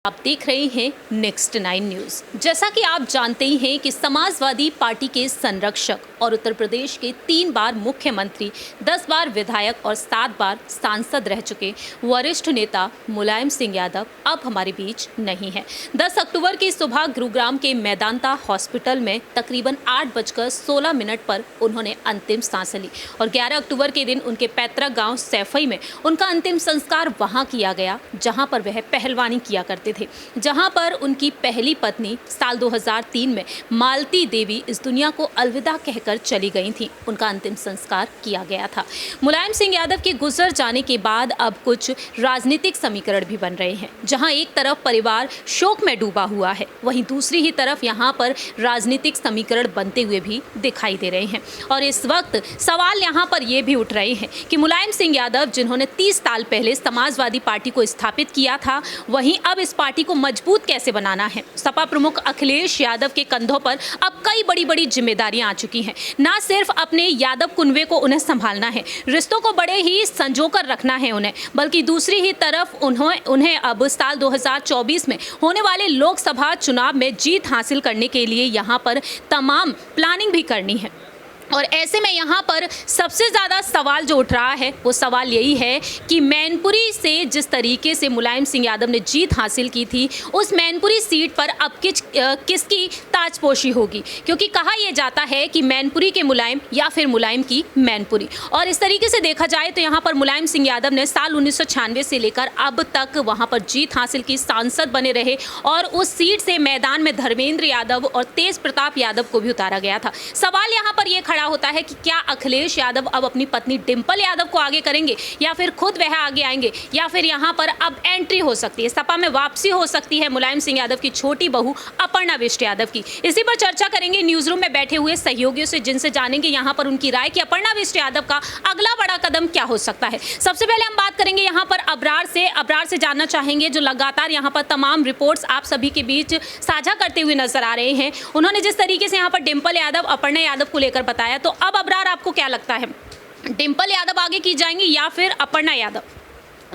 आप देख रहे हैं नेक्स्ट 9 न्यूज। जैसा कि आप जानते ही हैं कि समाजवादी पार्टी के संरक्षक और उत्तर प्रदेश के 3 बार मुख्यमंत्री, 10 बार विधायक और 7 बार सांसद रह चुके वरिष्ठ नेता मुलायम सिंह यादव अब हमारे बीच नहीं है। 10 अक्टूबर की सुबह गुरुग्राम के मेदांता हॉस्पिटल में तकरीबन 8:16 पर उन्होंने अंतिम सांस ली और 11 अक्टूबर के दिन उनके पैतृक गांव सैफई में उनका अंतिम संस्कार वहां किया गया, जहां पर वह पहलवानी किया करते थे, जहां पर उनकी पहली पत्नी साल 2003 में मालती देवी इस दुनिया को अलविदा कहकर चली गई थी। उनका अंतिम संस्कार किया गया था। मुलायम सिंह यादव के गुजर जाने के बाद अब कुछ राजनीतिक समीकरण भी बन रहे हैं, जहां एक तरफ परिवार शोक में डूबा हुआ है, वहीं दूसरी ही तरफ यहां पर राजनीतिक समीकरण बनते हुए भी दिखाई दे रहे हैं। और इस वक्त सवाल यहां पर यह भी उठ रहे हैं कि मुलायम सिंह यादव, जिन्होंने 30 साल पहले समाजवादी पार्टी को स्थापित किया था, वहीं अब इस पार्टी को मजबूत कैसे बनाना है। सपा प्रमुख अखिलेश यादव के कंधों पर अब कई बड़ी जिम्मेदारियां आ चुकी हैं। ना सिर्फ अपने यादव कुनबे को उन्हें संभालना है, रिश्तों को बड़े ही संजोकर रखना है उन्हें, बल्कि दूसरी ही तरफ उन्हें अब साल 2024 में होने वाले लोकसभा चुनाव में जीत हासिल करने के लिए यहाँ पर तमाम प्लानिंग भी करनी है। और ऐसे में यहाँ पर सबसे ज़्यादा सवाल जो उठ रहा है वो सवाल यही है कि मैनपुरी से जिस तरीके से मुलायम सिंह यादव ने जीत हासिल की थी, उस मैनपुरी सीट पर अब किसकी ताजपोशी होगी, क्योंकि कहा यह जाता है कि मैनपुरी के मुलायम या फिर मुलायम की मैनपुरी। और इस तरीके से देखा जाए तो यहाँ पर मुलायम सिंह यादव ने साल 1996 से लेकर अब तक वहाँ पर जीत हासिल की, सांसद बने रहे और उस सीट से मैदान में धर्मेंद्र यादव और तेज प्रताप यादव को भी उतारा गया था। सवाल यहाँ पर यह खड़ा होता है कि क्या अखिलेश यादव अब अपनी पत्नी डिंपल यादव को आगे करेंगे या फिर खुद वह आगे आएंगे, या फिर यहां पर अब एंट्री हो सकती है, सपा में वापसी हो सकती है मुलायम सिंह यादव की छोटी बहू अपर्णा बिष्ट यादव की। इसी पर चर्चा करेंगे न्यूज रूम में बैठे हुए सहयोगियों से, जिनसे जानेंगे यहां पर उनकी राय कि अपर्णा बिष्ट यादव का अगला बड़ा कदम क्या हो सकता है। सबसे पहले हम बात करेंगे यहां पर अबरार से जानना चाहेंगे, जो लगातार यहां पर तमाम रिपोर्ट्स आप सभी के बीच साझा करते हुए नजर आ रहे हैं। उन्होंने जिस तरीके से यहां पर डिंपल यादव, अपर्णा यादव को लेकर बताया, तो अब अबरार आपको क्या लगता है, डिंपल यादव आगे की जाएंगी या फिर अपर्णा यादव?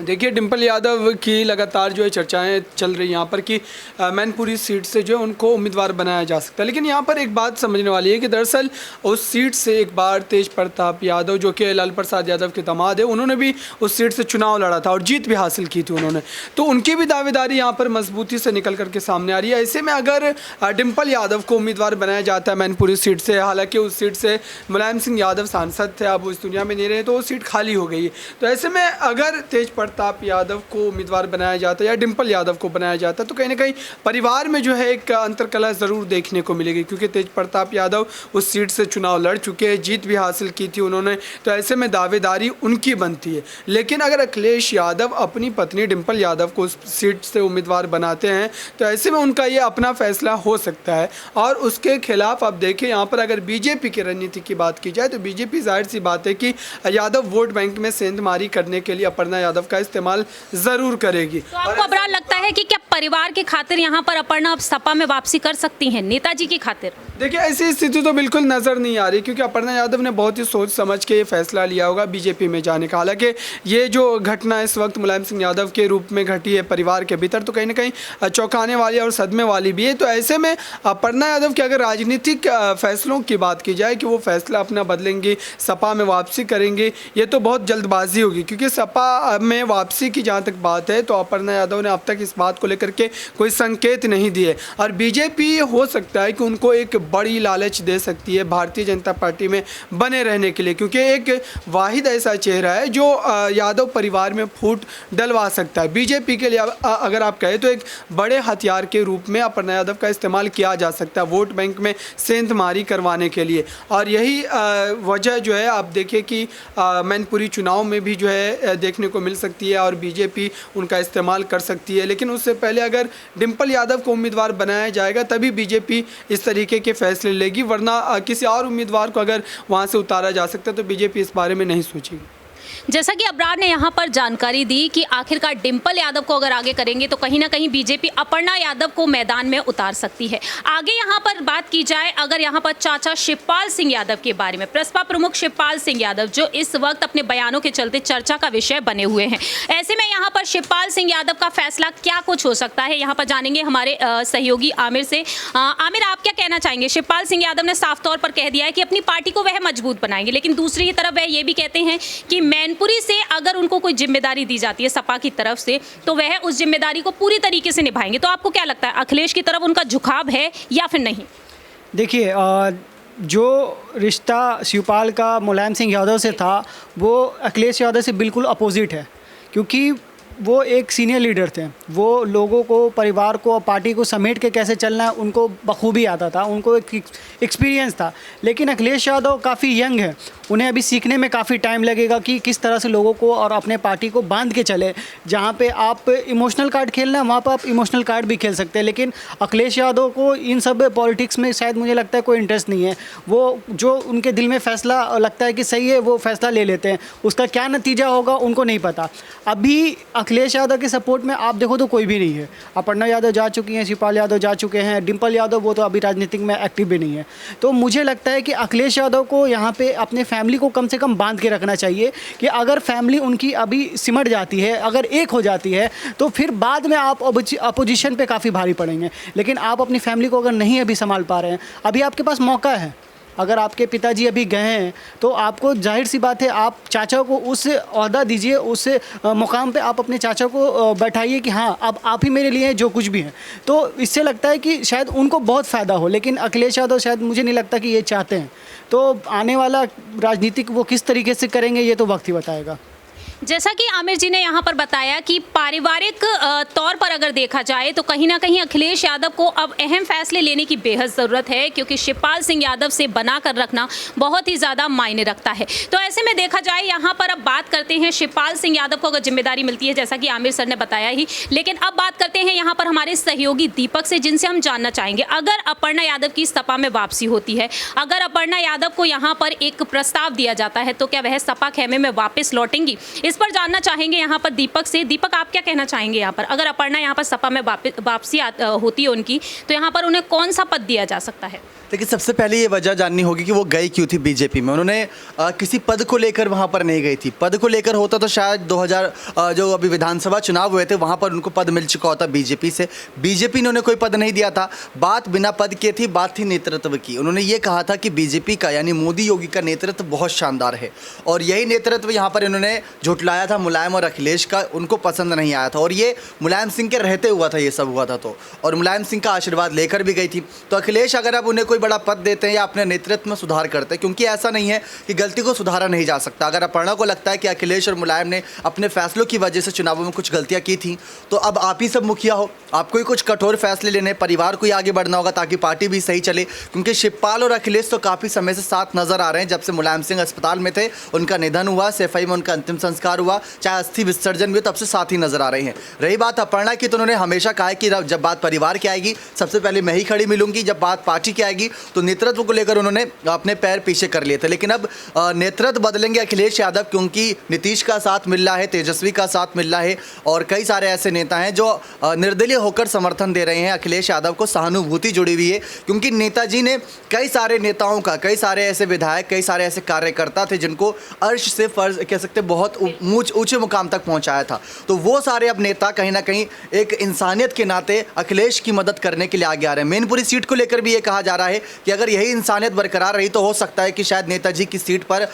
देखिए, डिंपल यादव की लगातार जो है चर्चाएं चल रही यहाँ पर कि मैनपुरी सीट से जो है उनको उम्मीदवार बनाया जा सकता है। लेकिन यहाँ पर एक बात समझने वाली है कि दरअसल उस सीट से एक बार तेज प्रताप यादव, जो कि लालू प्रसाद यादव के दामाद है, उन्होंने भी उस सीट से चुनाव लड़ा था और जीत भी हासिल की थी उन्होंने, तो उनकी भी दावेदारी यहाँ पर मजबूती से निकल करके सामने आ रही है। ऐसे में अगर डिंपल यादव को उम्मीदवार बनाया जाता है मैनपुरी सीट से, हालांकि उस सीट से मुलायम सिंह यादव सांसद थे, अब वो इस दुनिया में नहीं रहे, तो वो सीट खाली हो गई है। तो ऐसे में अगर तेज प्रताप यादव को उम्मीदवार बनाया जाता है या डिंपल यादव को बनाया जाता है, तो कहीं ना कहीं परिवार में जो है एक अंतर्कलह ज़रूर देखने को मिलेगी, क्योंकि तेज प्रताप यादव उस सीट से चुनाव लड़ चुके हैं, जीत भी हासिल की थी उन्होंने, तो ऐसे में दावेदारी उनकी बनती है। लेकिन अगर अखिलेश यादव अपनी पत्नी डिंपल यादव को उस सीट से उम्मीदवार बनाते हैं, तो ऐसे में उनका ये अपना फैसला हो सकता है। और उसके खिलाफ अब देखिए, यहाँ पर अगर बीजेपी की रणनीति की बात की जाए, तो बीजेपी जाहिर सी बात है कि यादव वोट बैंक में सेंधमारी करने के लिए अपर्णा यादव का इस्तेमाल जरूर करेगी। तो आपको अबरार लगता है कि क्या परिवार के खातिर यहाँ पर अपर्णा अब सपा में वापसी कर सकती हैं, नेताजी की खातिर? देखिए, ऐसी स्थिति तो बिल्कुल नजर नहीं आ रही, क्योंकि अपर्णा यादव ने बहुत ही सोच समझ के ये फैसला लिया होगा बीजेपी में जाने का। हालांकि ये जो घटना इस वक्त मुलायम सिंह यादव के रूप में घटी है परिवार के भीतर, तो कहीं ना कहीं चौंकाने वाली और सदमे वाली भी है। तो ऐसे में अपर्णा यादव के अगर राजनीतिक फैसलों की बात की जाए कि वो फैसला अपना बदलेंगे, सपा में वापसी करेंगे, ये तो बहुत जल्दबाजी होगी, क्योंकि सपा में वापसी की जहाँ तक बात है तो अपर्णा यादव ने अब तक इस बात को लेकर के कोई संकेत नहीं दिए। और बीजेपी हो सकता है कि उनको एक बड़ी लालच दे सकती है भारतीय जनता पार्टी में बने रहने के लिए, क्योंकि एक वाहिद ऐसा चेहरा है जो यादव परिवार में फूट डलवा सकता है। बीजेपी के लिए अगर आप कहें तो एक बड़े हथियार के रूप में अपर्णा यादव का इस्तेमाल किया जा सकता है वोट बैंक में सेंधमारी करवाने के लिए। और यही वजह जो है आप देखिए कि मैनपुरी चुनाव में भी जो है देखने को मिल सकती है और बीजेपी उनका इस्तेमाल कर सकती है। लेकिन उससे पहले अगर डिंपल यादव को उम्मीदवार बनाया जाएगा तभी बीजेपी इस तरीके के फैसले लेगी, वरना किसी और उम्मीदवार को अगर वहां से उतारा जा सकता है तो बीजेपी इस बारे में नहीं सोचेगी। जैसा कि अबरार ने यहाँ पर जानकारी दी कि आखिरकार डिंपल यादव को अगर आगे करेंगे तो कहीं ना कहीं बीजेपी अपर्णा यादव को मैदान में उतार सकती है। आगे यहाँ पर बात की जाए अगर यहाँ पर चाचा शिवपाल सिंह यादव के बारे में, प्रसपा प्रमुख शिवपाल सिंह यादव जो इस वक्त अपने बयानों के चलते चर्चा का विषय बने हुए हैं, ऐसे में यहाँ पर शिवपाल सिंह यादव का फैसला क्या कुछ हो सकता है, यहाँ पर जानेंगे हमारे सहयोगी आमिर से। आमिर, आप क्या कहना चाहेंगे? शिवपाल सिंह यादव ने साफ तौर पर कह दिया है कि अपनी पार्टी को वह मजबूत बनाएंगे, लेकिन दूसरी ही तरफ वह ये भी कहते हैं कि मैनपुरी से अगर उनको कोई जिम्मेदारी दी जाती है सपा की तरफ से तो वह उस जिम्मेदारी को पूरी तरीके से निभाएंगे। तो आपको क्या लगता है, अखिलेश की तरफ उनका झुकाव है या फिर नहीं? देखिए, जो रिश्ता शिवपाल का मुलायम सिंह यादव से था वो अखिलेश यादव से बिल्कुल अपोजिट है, क्योंकि वो एक सीनियर लीडर थे। वो लोगों को, परिवार को, पार्टी को समेट के कैसे चलना है उनको बखूबी आता था, उनको एक एक्सपीरियंस था। लेकिन अखिलेश यादव काफ़ी यंग है, उन्हें अभी सीखने में काफ़ी टाइम लगेगा कि किस तरह से लोगों को और अपने पार्टी को बांध के चले। जहाँ पे आप इमोशनल कार्ड खेलना है वहाँ पर आप इमोशनल कार्ड भी खेल सकते हैं, लेकिन अखिलेश यादव को इन सब पॉलिटिक्स में शायद मुझे लगता है कोई इंटरेस्ट नहीं है। वो जो उनके दिल में फ़ैसला लगता है कि सही है वो फ़ैसला ले लेते हैं, उसका क्या नतीजा होगा उनको नहीं पता। अभी अखिलेश यादव के सपोर्ट में आप देखो तो कोई भी नहीं है। अपर्णा यादव जा चुकी हैं, शिवपाल यादव जा चुके हैं, डिंपल यादव वो तो अभी राजनीतिक में एक्टिव भी नहीं है। तो मुझे लगता है कि अखिलेश यादव को यहाँ पे अपने फैमिली को कम से कम बांध के रखना चाहिए कि अगर फैमिली उनकी अभी सिमट जाती है, अगर एक हो जाती है, तो फिर बाद में आप अपोजिशन पे काफ़ी भारी पड़ेंगे। लेकिन आप अपनी फैमिली को अगर नहीं अभी संभाल पा रहे हैं, अभी आपके पास मौका है। अगर आपके पिताजी अभी गए हैं तो आपको जाहिर सी बात है आप चाचा को उस ओहदा दीजिए, उस मुकाम पे आप अपने चाचा को बैठाइए कि हाँ अब आप ही मेरे लिए हैं जो कुछ भी है। तो इससे लगता है कि शायद उनको बहुत फ़ायदा हो, लेकिन अखिलेश यादव शायद मुझे नहीं लगता कि ये चाहते हैं। तो आने वाला राजनीतिक वो किस तरीके से करेंगे ये तो वक्त ही बताएगा। जैसा कि आमिर जी ने यहाँ पर बताया कि पारिवारिक तौर पर अगर देखा जाए तो कहीं ना कहीं अखिलेश यादव को अब अहम फैसले लेने की बेहद ज़रूरत है, क्योंकि शिवपाल सिंह यादव से बना कर रखना बहुत ही ज़्यादा मायने रखता है। तो ऐसे में देखा जाए यहाँ पर अब बात करते हैं शिवपाल सिंह यादव को अगर जिम्मेदारी मिलती है, जैसा कि आमिर सर ने बताया ही, लेकिन अब बात करते हैं यहाँ पर हमारे सहयोगी दीपक से, जिनसे हम जानना चाहेंगे अगर अपर्णा यादव की सपा में वापसी होती है, अगर अपर्णा यादव को यहाँ पर एक प्रस्ताव दिया जाता है तो क्या वह सपा खेमे में वापस लौटेंगी? इस पर जानना चाहेंगे यहाँ पर दीपक से। दीपक, आप क्या कहना चाहेंगे यहाँ पर, अगर अपर्णा यहाँ पर सपा में वापसी होती है उनकी, तो यहाँ पर उन्हें कौन सा पद दिया जा सकता है? लेकिन सबसे पहले ये वजह जाननी होगी कि वो गई क्यों थी बीजेपी में। उन्होंने किसी पद को लेकर वहाँ पर नहीं गई थी। पद को लेकर होता तो शायद 2000 जो अभी विधानसभा चुनाव हुए थे वहाँ पर उनको पद मिल चुका होता बीजेपी से। बीजेपी ने उन्हें कोई पद नहीं दिया था। बात बिना पद के थी, बात थी नेतृत्व की। उन्होंने ये कहा था कि बीजेपी का यानी मोदी योगी का नेतृत्व बहुत शानदार है, और यही नेतृत्व यहाँ पर इन्होंने झुटलाया था मुलायम और अखिलेश का, उनको पसंद नहीं आया था। और ये मुलायम सिंह के रहते हुआ था, ये सब हुआ था। तो और मुलायम सिंह का आशीर्वाद लेकर भी गई थी। तो अखिलेश अगर अब उन्हें कोई बड़ा पद देते हैं या अपने नेतृत्व में सुधार करते हैं, क्योंकि ऐसा नहीं है कि गलती को सुधारा नहीं जा सकता। अगर अपर्णा को लगता है कि अखिलेश और मुलायम ने अपने फैसलों की वजह से चुनावों में कुछ गलतियां की थी, तो अब आप ही सब मुखिया हो, आपको ही कुछ कठोर फैसले लेने, परिवार को ही आगे बढ़ना होगा ताकि पार्टी भी सही चले। क्योंकि शिवपाल और अखिलेश तो काफ़ी समय से साथ नजर आ रहे हैं। जब से मुलायम सिंह अस्पताल में थे, उनका निधन हुआ, सफाई में उनका अंतिम संस्कार हुआ, चाहे अस्थि विसर्जन भी, तब से साथ ही नजर आ रहे हैं। रही बात अपर्णा की, तो उन्होंने हमेशा कहा है कि जब बात परिवार की आएगी सबसे पहले मैं ही खड़ी मिलूंगी, जब बात पार्टी की आएगी तो नेतृत्व को लेकर उन्होंने अपने पैर पीछे कर लिए थे। लेकिन अब नेतृत्व बदलेंगे अखिलेश यादव, क्योंकि नीतीश का साथ मिल रहा है, तेजस्वी का साथ मिल रहा है, और कई सारे ऐसे नेता हैं जो निर्दलीय होकर समर्थन दे रहे हैं अखिलेश यादव को। सहानुभूति जुड़ी हुई है, क्योंकि नेताजी ने कई सारे नेताओं का, कई सारे ऐसे विधायक, कई सारे ऐसे कार्यकर्ता थे जिनको अर्श से फर्ज कह सकते बहुत ऊंचे मुकाम तक पहुंचाया था। तो वो सारे अब नेता कहीं ना कहीं एक इंसानियत के नाते अखिलेश की मदद करने के लिए आगे आ रहे हैं। मैनपुरी सीट को लेकर भी ये कहा जा रहा है कि अगर यही इंसानियत बरकरार रही तो हो सकता है कि शायद नेताजी की सीट पर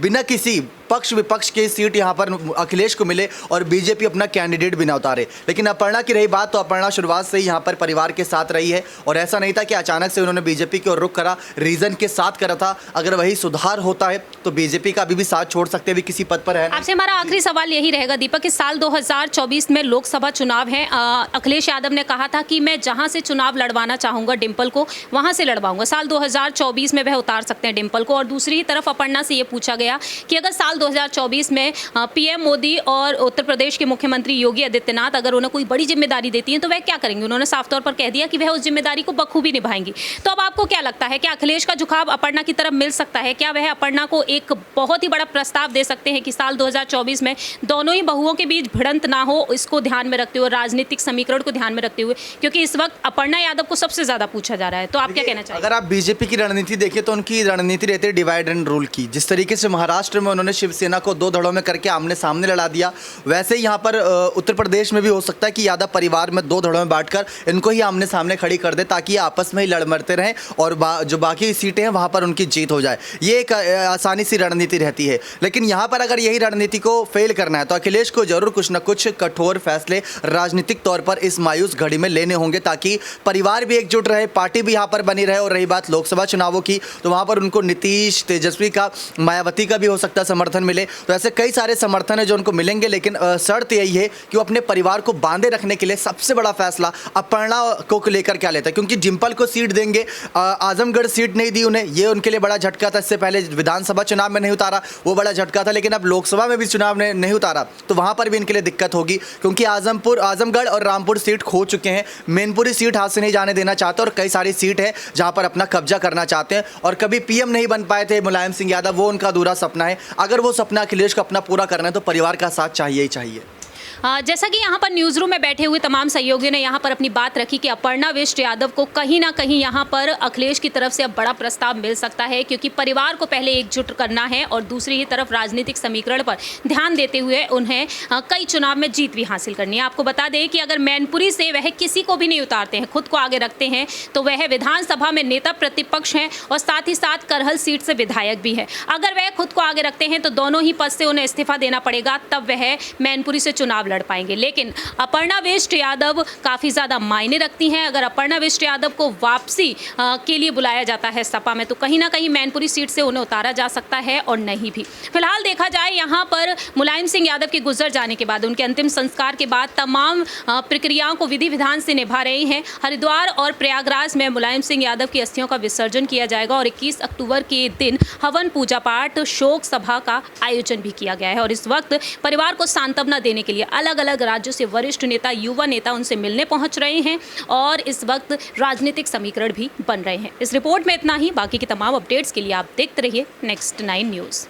बिना किसी पक्ष विपक्ष की सीट यहाँ पर अखिलेश को मिले और बीजेपी अपना कैंडिडेट भी ना उतारे। लेकिन अपर्णा की रही बात, तो अपर्णा शुरुआत से ही यहाँ पर परिवार के साथ रही है, और ऐसा नहीं था कि अचानक से उन्होंने बीजेपी की ओर रुख करा, रीजन के साथ करा था। अगर वही सुधार होता है तो बीजेपी का अभी भी साथ छोड़ सकते हैं, भी किसी पद पर है। आपसे हमारा आखिरी सवाल यही रहेगा दीपक, कि साल 2024 में लोकसभा चुनाव है। अखिलेश यादव ने कहा था कि मैं जहाँ से चुनाव लड़वाना चाहूँगा डिंपल को, वहाँ से लड़वाऊंगा। साल 2024 में वह उतार सकते हैं डिंपल को। और दूसरी तरफ अपर्णा से ये पूछा गया कि अगर साल साल 2024 में पीएम मोदी और उत्तर प्रदेश के मुख्यमंत्री योगी आदित्यनाथ अगर उन्हें कोई बड़ी जिम्मेदारी देती है तो वह क्या करेंगे? उन्होंने साफ तौर पर कह दिया कि वह उस जिम्मेदारी को बखूबी निभाएंगी। तो अब आपको क्या लगता है, क्या अखिलेश का झुकाव अपर्णा की तरफ मिल सकता है? क्या वह अपर्णा को एक बहुत ही बड़ा प्रस्ताव दे सकते हैं कि साल 2024 में दोनों ही बहुओं के बीच भिड़ंत ना हो, इसको ध्यान में रखते हुए, राजनीतिक समीकरण को ध्यान में रखते हुए, क्योंकि इस वक्त अपर्णा यादव को सबसे ज्यादा पूछा जा रहा है। तो आप क्या कहना चाहिए? अगर आप बीजेपी की रणनीति देखिए तो उनकी रणनीति रहती है डिवाइड एंड रूल की। जिस तरीके से महाराष्ट्र में उन्होंने शिवसेना को 2 धड़ों में करके आमने सामने लड़ा दिया, वैसे ही यहाँ पर उत्तर प्रदेश में भी हो सकता है कि यादव परिवार में 2 धड़ों में बांटकर इनको ही आमने सामने खड़ी कर दे ताकि ये आपस में ही लड़ मरते रहें और जो बाकी सीटें हैं वहाँ पर उनकी जीत हो जाए। ये एक आसानी सी रणनीति रहती है। लेकिन यहाँ पर अगर यही रणनीति को फेल करना है तो अखिलेश को जरूर कुछ न कुछ कठोर फैसले राजनीतिक तौर पर इस मायूस घड़ी में लेने होंगे ताकि परिवार भी एकजुट रहे, पार्टी भी यहाँ पर बनी रहे। और रही बात लोकसभा चुनावों की तो वहाँ पर उनको नीतीश, तेजस्वी का, मायावती का भी हो सकता है समर्थन मिले। तो ऐसे कई सारे समर्थन है जो उनको मिलेंगे। लेकिन शर्त यही है कि वो अपने परिवार को बांधे रखने के लिए सबसे बड़ा फैसला अपर्णा को लेकर क्या लेता है, क्योंकि डिंपल को सीट देंगे, आजमगढ़ सीट नहीं दी उन्हें, ये उनके लिए बड़ा झटका था। इससे पहले विधानसभा चुनाव में नहीं उतारा, वो बड़ा झटका था। लेकिन अब लोकसभा में भी चुनाव में नहीं उतारा तो वहाँ पर भी इनके लिए दिक्कत होगी, क्योंकि आजमगढ़ और रामपुर सीट खो चुके हैं। मैनपुरी सीट हाथ से नहीं जाने देना चाहते और कई सारी सीट है जहाँ पर अपना कब्जा करना चाहते हैं। और कभी पीएम नहीं बन पाए थे मुलायम सिंह यादव, वो उनका अधूरा सपना है। अगर वो सपना अखिलेश को अपना पूरा करना है तो परिवार का साथ चाहिए ही चाहिए। जैसा कि यहाँ पर न्यूज़ रूम में बैठे हुए तमाम सहयोगियों ने यहाँ पर अपनी बात रखी कि अपर्णा विष्ट यादव को कहीं ना कहीं यहाँ पर अखिलेश की तरफ से अब बड़ा प्रस्ताव मिल सकता है, क्योंकि परिवार को पहले एकजुट करना है और दूसरी ही तरफ राजनीतिक समीकरण पर ध्यान देते हुए उन्हें कई चुनाव में जीत भी हासिल करनी है। आपको बता दें कि अगर मैनपुरी से वह किसी को भी नहीं उतारते हैं, खुद को आगे रखते हैं, तो वह विधानसभा में नेता प्रतिपक्ष हैं और साथ ही साथ करहल सीट से विधायक भी है। अगर वह खुद को आगे रखते हैं तो दोनों ही पद से उन्हें इस्तीफा देना पड़ेगा, तब वह मैनपुरी से चुनाव लड़ पाएंगे। लेकिन अपर्णा विष्ट यादव काफ़ी ज़्यादा मायने रखती हैं। अगर अपर्णा विष्ट यादव को वापसी के लिए बुलाया जाता है सपा में तो कहीं ना कहीं मैनपुरी सीट से उन्हें उतारा जा सकता है और नहीं भी। फिलहाल देखा जाए यहाँ पर मुलायम सिंह यादव के गुजर जाने के बाद, उनके अंतिम संस्कार के बाद तमाम प्रक्रियाओं को विधि विधान से निभा रहे हैं। हरिद्वार और प्रयागराज में मुलायम सिंह यादव की अस्थियों का विसर्जन किया जाएगा और 21 अक्टूबर के दिन हवन, पूजा पाठ, शोक सभा का आयोजन भी किया गया है। और इस वक्त परिवार को सांत्वना देने के लिए अलग अलग राज्यों से वरिष्ठ नेता, युवा नेता उनसे मिलने पहुंच रहे हैं और इस वक्त राजनीतिक समीकरण भी बन रहे हैं। इस रिपोर्ट में इतना ही। बाकी की तमाम अपडेट्स के लिए आप देखते रहिए नेक्स्ट 9 न्यूज़।